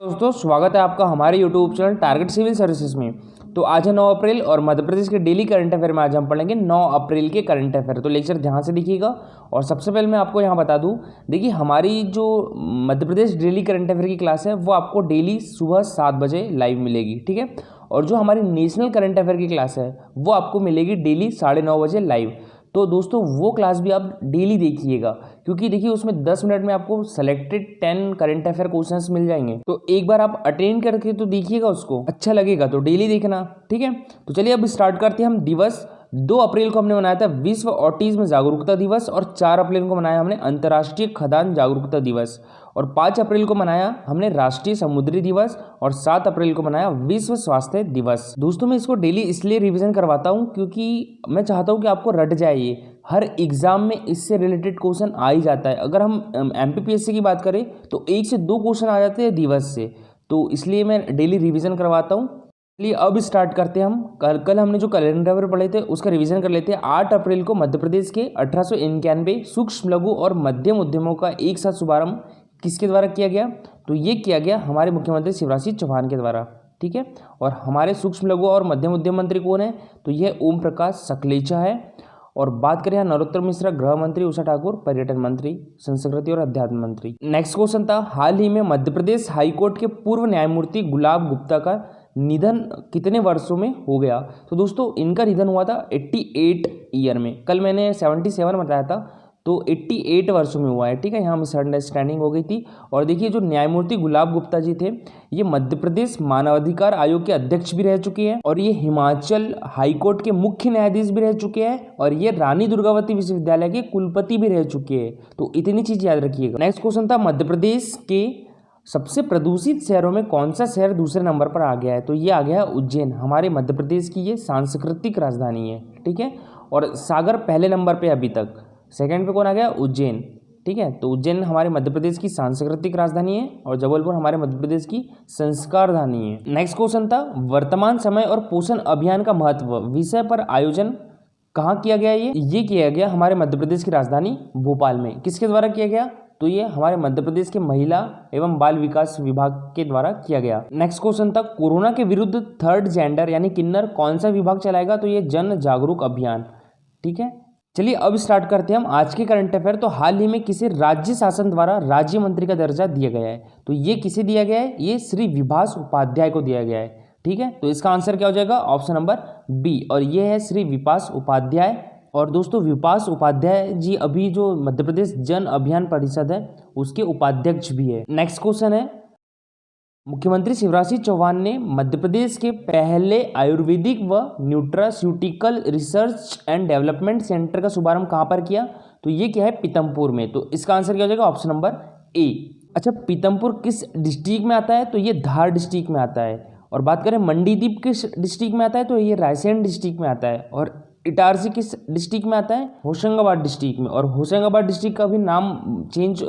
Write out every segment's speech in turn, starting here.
दोस्तों स्वागत है आपका हमारे YouTube channel Target Civil Services में। तो आज है 9 अप्रैल और मध्य प्रदेश के डेली करंट अफेयर में आज हम पढ़ेंगे 9 अप्रैल के करंट अफेयर। तो लेक्चर ध्यान से देखिएगा। और सबसे पहले मैं आपको यहाँ बता दूँ, देखिए हमारी जो Madhya Pradesh daily current affair की क्लास है वो आपको डेली सुबह 7 बजे लाइव मिलेगी, ठीक है। और जो हमारी नेशनल करंट अफेयर की क्लास है वो आपको मिलेगी डेली 9:30 बजे लाइव। तो दोस्तों वो क्लास भी आप डेली देखिएगा, क्योंकि देखिए उसमें 10 मिनट में आपको सेलेक्टेड 10 करंट अफेयर क्वेश्चंस मिल जाएंगे। तो एक बार आप अटेंड करके तो देखिएगा, उसको अच्छा लगेगा तो डेली देखना, ठीक है। तो चलिए अब स्टार्ट करते हैं हम दिवस। 2 अप्रैल को हमने मनाया था विश्व ऑटिज्म जागरूकता दिवस, और 4 अप्रैल को मनाया हमने अंतर्राष्ट्रीय खदान जागरूकता दिवस, और 5 अप्रैल को मनाया हमने राष्ट्रीय समुद्री दिवस, और 7 अप्रैल को मनाया विश्व स्वास्थ्य दिवस। दोस्तों मैं इसको डेली इसलिए रिवीजन करवाता हूँ क्योंकि मैं चाहता हूँ कि आपको रट जाए। ये हर एग्जाम में इससे रिलेटेड क्वेश्चन आ ही जाता है। अगर हम एमपीपीएससी की बात करें तो 1 से 2 क्वेश्चन आ जाते हैं दिवस से, तो इसलिए मैं डेली रिवीजन करवाता हूँ। चलिए अब स्टार्ट करते हैं हम। कल हमने जो कैलेंडर पढ़े थे उसका रिवीजन कर लेते हैं। 8 अप्रैल को मध्य प्रदेश के 1891 सूक्ष्म लघु और मध्यम उद्यमों का एक साथ शुभारंभ किसके द्वारा किया गया? तो ये किया गया हमारे मुख्यमंत्री शिवराज सिंह चौहान के द्वारा, ठीक है। और हमारे सूक्ष्म लघु और मध्यम उद्यम मंत्री कौन है? तो यह ओम प्रकाश सकलेचा है। और बात करें नरोत्तम मिश्रा गृह मंत्री, उषा ठाकुर पर्यटन मंत्री, संस्कृति और अध्यात्म मंत्री। नेक्स्ट क्वेश्चन था, हाल ही में मध्य प्रदेश हाईकोर्ट के पूर्व न्यायमूर्ति गुलाब गुप्ता का निधन कितने वर्षों में हो गया? तो दोस्तों इनका निधन हुआ था 88 ईयर में। कल मैंने 77 बताया था, तो 88 वर्षों में हुआ है, ठीक है। यहाँ मिसअंडरस्टैंडिंग हो गई थी। और देखिए जो न्यायमूर्ति गुलाब गुप्ता जी थे ये मध्य प्रदेश मानवाधिकार आयोग के अध्यक्ष भी रह चुके हैं, और ये हिमाचल हाईकोर्ट के मुख्य न्यायाधीश भी रह चुके हैं, और ये रानी दुर्गावती विश्वविद्यालय के कुलपति भी रह चुके हैं। तो इतनी चीज याद रखिएगा। नेक्स्ट क्वेश्चन था, मध्य प्रदेश के सबसे प्रदूषित शहरों में कौन सा शहर दूसरे नंबर पर आ गया है? तो ये आ गया उज्जैन। हमारे मध्य प्रदेश की ये सांस्कृतिक राजधानी है, ठीक है। और सागर पहले नंबर पे अभी तक, सेकंड पे कौन आ गया? उज्जैन, ठीक है। तो उज्जैन हमारे मध्य प्रदेश की सांस्कृतिक राजधानी है, और जबलपुर हमारे मध्य प्रदेश की संस्कार राजधानी है। नेक्स्ट क्वेश्चन था, वर्तमान समय और पोषण अभियान का महत्व विषय पर आयोजन कहाँ किया गया? ये किया गया हमारे मध्य प्रदेश की राजधानी भोपाल में। किसके द्वारा किया गया? तो ये हमारे मध्य प्रदेश के महिला एवं बाल विकास विभाग के द्वारा किया गया। नेक्स्ट क्वेश्चन था, कोरोना के विरुद्ध थर्ड जेंडर यानी किन्नर कौन सा विभाग चलाएगा? तो ये जन जागरूक अभियान, ठीक है। चलिए अब स्टार्ट करते हैं हम आज के करंट अफेयर। तो हाल ही में किसे राज्य शासन द्वारा राज्य मंत्री का दर्जा दिया गया है? तो ये किसे दिया गया है? ये श्री विभास उपाध्याय को दिया गया है, ठीक है। तो इसका आंसर क्या हो जाएगा? ऑप्शन नंबर बी, और ये है श्री विपास उपाध्याय। और दोस्तों विपास उपाध्याय जी अभी जो मध्य प्रदेश जन अभियान परिषद है उसके उपाध्यक्ष भी है। नेक्स्ट क्वेश्चन है, मुख्यमंत्री शिवराज सिंह चौहान ने मध्य प्रदेश के पहले आयुर्वेदिक व nutraceutical research and development centre का शुभारंभ कहाँ पर किया? तो ये क्या है? पीतमपुर में। तो इसका आंसर क्या हो जाएगा? Option number A. अच्छा, पीतमपुर किस डिस्ट्रिक्ट में आता है? तो ये धार डिस्ट्रिक्ट में आता है। और बात करें मंडीदीप किस डिस्ट्रिक्ट में आता है? तो ये रायसेन डिस्ट्रिक्ट में आता है। और इटारसी किस डिस्ट्रिक्ट में आता है? होशंगाबाद डिस्ट्रिक्ट में। और होशंगाबाद डिस्ट्रिक्ट का भी नाम चेंज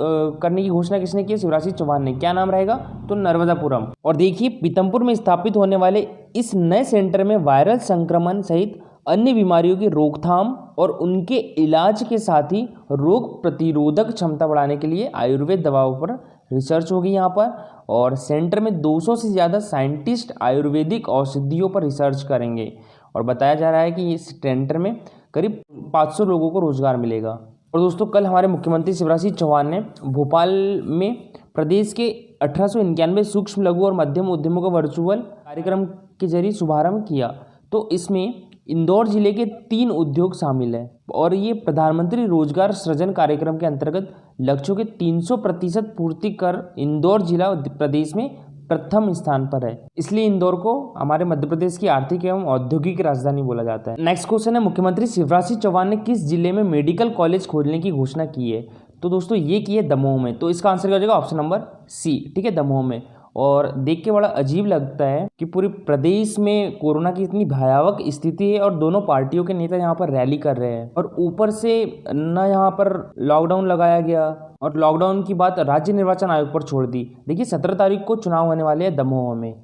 करने की घोषणा किसने की? शिवराज सिंह चौहान ने। क्या नाम रहेगा? तो नर्मदापुरम। और देखिए पीतमपुर में स्थापित होने वाले इस नए सेंटर में वायरल संक्रमण सहित अन्य बीमारियों की रोकथाम और उनके इलाज के साथ ही रोग प्रतिरोधक क्षमता बढ़ाने के लिए आयुर्वेद दवाओं पर रिसर्च होगी यहाँ पर। और सेंटर में 200 से ज़्यादा साइंटिस्ट आयुर्वेदिक औषधियों पर रिसर्च करेंगे। और बताया जा रहा है कि इस सेंटर में करीब 500 लोगों को रोजगार मिलेगा। और दोस्तों कल हमारे मुख्यमंत्री शिवराज सिंह चौहान ने भोपाल में प्रदेश के 1891 सूक्ष्म लघु और मध्यम उद्यमों का वर्चुअल कार्यक्रम के जरिए शुभारंभ किया। तो इसमें इंदौर जिले के 3 उद्योग शामिल हैं, और ये प्रधानमंत्री रोजगार सृजन कार्यक्रम के अंतर्गत लक्ष्यों के 300% पूर्ति कर इंदौर जिला प्रदेश में प्रथम स्थान पर है। इसलिए इंदौर को हमारे मध्य प्रदेश की आर्थिक एवं औद्योगिक राजधानी बोला जाता है। नेक्स्ट क्वेश्चन है, मुख्यमंत्री शिवराज सिंह चौहान ने किस जिले में मेडिकल कॉलेज खोलने की घोषणा की है? तो दोस्तों ये की है दमोह में। तो इसका आंसर क्या हो जाएगा? ऑप्शन नंबर सी, ठीक है, दमोह में। और देख के बड़ा अजीब लगता है कि पूरे प्रदेश में कोरोना की इतनी भयावह स्थिति है और दोनों पार्टियों के नेता यहाँ पर रैली कर रहे हैं, और ऊपर से न यहाँ पर लॉकडाउन लगाया गया, और लॉकडाउन की बात राज्य निर्वाचन आयोग पर छोड़ दी। देखिए 17 तारीख को चुनाव होने वाले हैं दमोह में,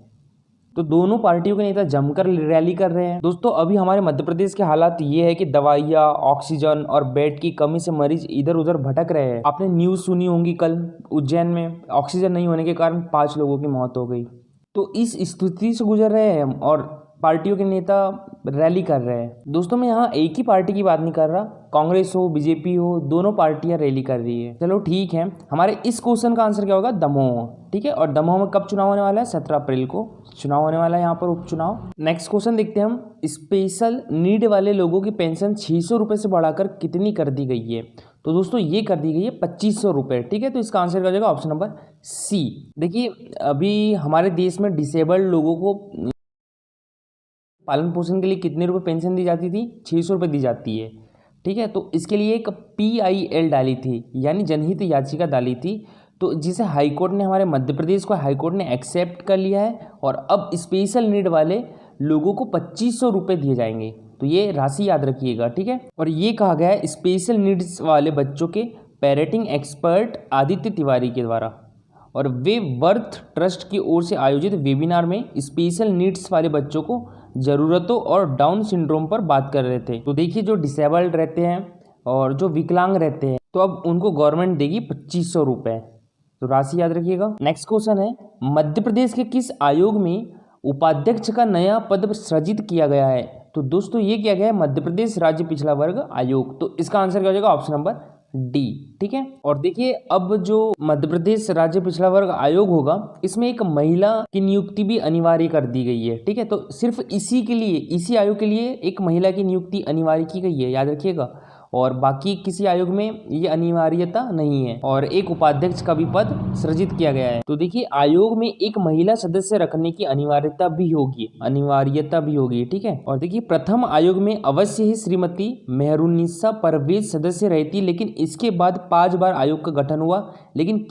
तो दोनों पार्टियों के नेता जमकर रैली कर रहे हैं। दोस्तों अभी हमारे मध्य प्रदेश के हालात ये है कि दवाइयाँ, ऑक्सीजन और बेड की कमी से मरीज इधर उधर भटक रहे हैं। आपने न्यूज़ सुनी होंगी, कल उज्जैन में ऑक्सीजन नहीं होने के कारण 5 लोगों की मौत हो गई। तो इस स्थिति से गुजर रहे हैं हम और पार्टियों के नेता रैली कर रहे हैं। दोस्तों मैं यहाँ एक ही पार्टी की बात नहीं कर रहा, कांग्रेस हो बीजेपी हो, दोनों पार्टियां रैली कर रही है। चलो ठीक है, हमारे इस क्वेश्चन का आंसर क्या होगा? दमोह। ठीक है, और दमोह में कब चुनाव होने वाला है? 17 अप्रैल को चुनाव होने वाला है, यहाँ पर उपचुनाव। नेक्स्ट क्वेश्चन देखते हैं हम, स्पेशल नीड वाले लोगों की पेंशन 600 रुपये से बढ़ाकर कितनी कर दी गई है? तो दोस्तों ये कर दी गई है 2500 रुपये। ठीक है, तो इसका आंसर क्या हो जाएगा? Option number C. देखिए अभी हमारे देश में डिसेबल्ड लोगों को पालन पोषण के लिए कितने रुपए पेंशन दी जाती थी? 600 रुपये दी जाती है। ठीक है, तो इसके लिए एक PIL डाली थी, यानी जनहित याचिका डाली थी, तो जिसे हाईकोर्ट ने, हमारे मध्य प्रदेश को हाईकोर्ट ने एक्सेप्ट कर लिया है और अब स्पेशल नीड वाले लोगों को 2500 रुपये दिए जाएंगे। तो ये राशि याद रखिएगा। ठीक है, और ये कहा गया है स्पेशल नीड्स वाले बच्चों के पेरेंटिंग एक्सपर्ट आदित्य तिवारी के द्वारा, और वे वर्थ ट्रस्ट की ओर से आयोजित वेबिनार में स्पेशल नीड्स वाले बच्चों को ज़रूरतों और डाउन सिंड्रोम पर बात कर रहे थे। तो देखिए जो डिसेबल्ड रहते हैं और जो विकलांग रहते हैं, तो अब उनको गवर्नमेंट देगी 2500 रुपये। तो राशि याद रखिएगा। नेक्स्ट क्वेश्चन है, मध्य प्रदेश के किस आयोग में उपाध्यक्ष का नया पद सृजित किया गया है? तो दोस्तों ये किया गया है मध्य प्रदेश राज्य पिछड़ा वर्ग आयोग। तो इसका आंसर क्या हो जाएगा? Option number D. ठीक है, और देखिए अब जो मध्य प्रदेश राज्य पिछड़ा वर्ग आयोग होगा, इसमें एक महिला की नियुक्ति भी अनिवार्य कर दी गई है। ठीक है, तो सिर्फ इसी के लिए, इसी आयोग के लिए एक महिला की नियुक्ति अनिवार्य की गई है, याद रखिएगा, और बाकी किसी आयोग में ये अनिवार्यता नहीं है, और एक उपाध्यक्ष का भी पद सृजित किया गया है। तो देखिए आयोग में एक महिला सदस्य रखने की अनिवार्यता भी होगी। ठीक है, और देखिए प्रथम आयोग में अवश्य ही श्रीमती मेहरुन्निसा परवेज सदस्य रहती, लेकिन इसके बाद 5 बार आयोग का गठन हुआ, लेकिन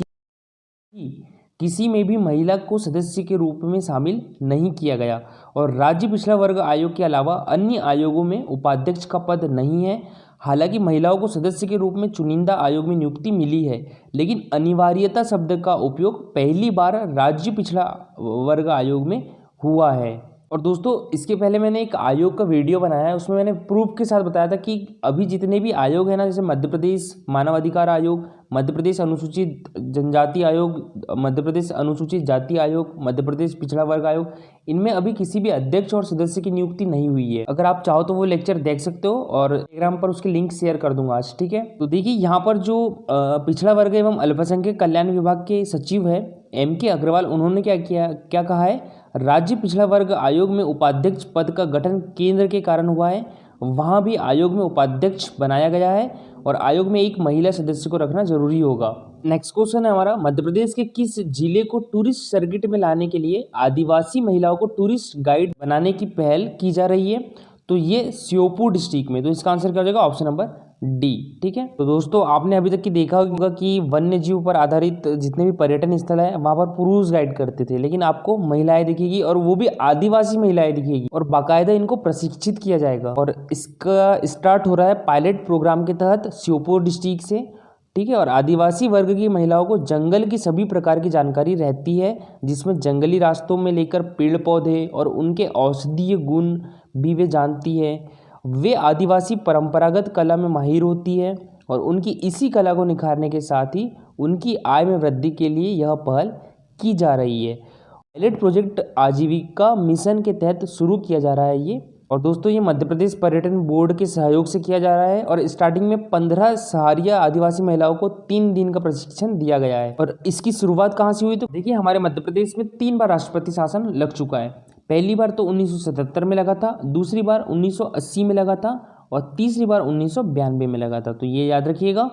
किसी में भी महिला को सदस्य के रूप में शामिल नहीं किया गया। और राज्य पिछड़ा वर्ग आयोग के अलावा अन्य आयोगों में उपाध्यक्ष का पद नहीं है। हालांकि महिलाओं को सदस्य के रूप में चुनिंदा आयोग में नियुक्ति मिली है, लेकिन अनिवार्यता शब्द का उपयोग पहली बार राज्य पिछड़ा वर्ग आयोग में हुआ है। और दोस्तों इसके पहले मैंने एक आयोग का वीडियो बनाया है, उसमें मैंने प्रूफ के साथ बताया था कि अभी जितने भी आयोग है ना, जैसे मध्य प्रदेश मानवाधिकार आयोग, मध्य प्रदेश अनुसूचित जनजाति आयोग, मध्य प्रदेश अनुसूचित जाति आयोग, मध्य प्रदेश पिछड़ा वर्ग आयोग, इनमें अभी किसी भी अध्यक्ष और सदस्य की नियुक्ति नहीं हुई है। अगर आप चाहो तो वो लेक्चर देख सकते हो और टेलीग्राम पर उसकी लिंक शेयर कर दूंगा आज। ठीक है, तो देखिए यहाँ पर जो पिछड़ा वर्ग एवं अल्पसंख्यक कल्याण विभाग के सचिव है MK अग्रवाल, उन्होंने क्या कहा है, राज्य पिछड़ा वर्ग आयोग में उपाध्यक्ष पद का गठन केंद्र के कारण हुआ है, वहाँ भी आयोग में उपाध्यक्ष बनाया गया है और आयोग में एक महिला सदस्य को रखना जरूरी होगा। नेक्स्ट क्वेश्चन है हमारा, मध्य प्रदेश के किस जिले को टूरिस्ट सर्किट में लाने के लिए आदिवासी महिलाओं को टूरिस्ट गाइड बनाने की पहल की जा रही है? तो ये श्योपुर डिस्ट्रिक्ट में। तो इसका आंसर क्या हो जाएगा? Option number D. ठीक है, तो दोस्तों आपने अभी तक की देखा होगा कि वन्य जीव पर आधारित जितने भी पर्यटन स्थल है वहाँ पर पुरुष गाइड करते थे, लेकिन आपको महिलाएं दिखेगी और वो भी आदिवासी महिलाएं दिखेगी और बाकायदा इनको प्रशिक्षित किया जाएगा। और इसका स्टार्ट हो रहा है पायलट प्रोग्राम के तहत श्योपुर डिस्ट्रिक्ट से। ठीक है, और आदिवासी वर्ग की महिलाओं को जंगल की सभी प्रकार की जानकारी रहती है, जिसमें जंगली रास्तों में लेकर पेड़ पौधे और उनके औषधीय गुण भी वे जानती है। वे आदिवासी परंपरागत कला में माहिर होती है और उनकी इसी कला को निखारने के साथ ही उनकी आय में वृद्धि के लिए यह पहल की जा रही है। पायलट प्रोजेक्ट आजीविका मिशन के तहत शुरू किया जा रहा है ये, और दोस्तों ये मध्य प्रदेश पर्यटन बोर्ड के सहयोग से किया जा रहा है और स्टार्टिंग में 15 सहारिया आदिवासी महिलाओं को 3 दिन का प्रशिक्षण दिया गया है। और इसकी शुरुआत कहाँ से हुई? तो देखिए हमारे मध्य प्रदेश में 3 बार राष्ट्रपति शासन लग चुका है। पहली बार तो 1977 में लगा था, दूसरी बार 1980 में लगा था और तीसरी बार 1992 में लगा था। तो ये याद रखिएगा।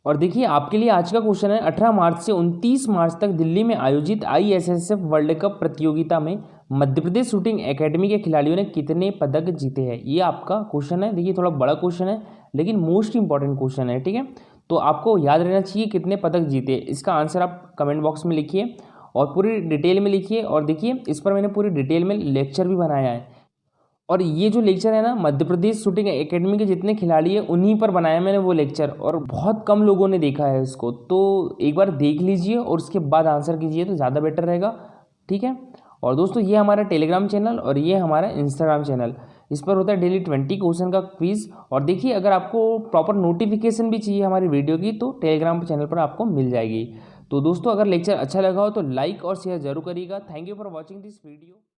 और देखिए आपके लिए आज का क्वेश्चन है, 18 मार्च से 29 मार्च तक दिल्ली में आयोजित ISSF वर्ल्ड कप प्रतियोगिता में मध्य प्रदेश शूटिंग एकेडमी के खिलाड़ियों ने कितने पदक जीते हैं? ये आपका क्वेश्चन है। देखिए थोड़ा बड़ा क्वेश्चन है लेकिन मोस्ट इंपॉर्टेंट क्वेश्चन है। ठीक है, तो आपको याद रहना चाहिए कितने पदक जीते। इसका आंसर आप कमेंट बॉक्स में लिखिए और पूरी डिटेल में लिखिए। और देखिए इस पर मैंने पूरी डिटेल में लेक्चर भी बनाया है, और ये जो लेक्चर है ना, मध्य प्रदेश शूटिंग एकेडमी के जितने खिलाड़ी हैं उन्हीं पर बनाया मैंने वो लेक्चर, और बहुत कम लोगों ने देखा है इसको। तो एक बार देख लीजिए और उसके बाद आंसर कीजिए तो ज़्यादा बेटर रहेगा। ठीक है, और दोस्तों ये हमारा टेलीग्राम चैनल और ये हमारा इंस्टाग्राम चैनल, इस पर होता है डेली 20 क्वेश्चन का क्विज। और देखिए अगर आपको प्रॉपर नोटिफिकेशन भी चाहिए हमारी वीडियो की तो टेलीग्राम चैनल पर आपको मिल जाएगी। तो दोस्तों अगर लेक्चर अच्छा लगा हो तो लाइक और शेयर जरूर करिएगा। Thank you for watching this video.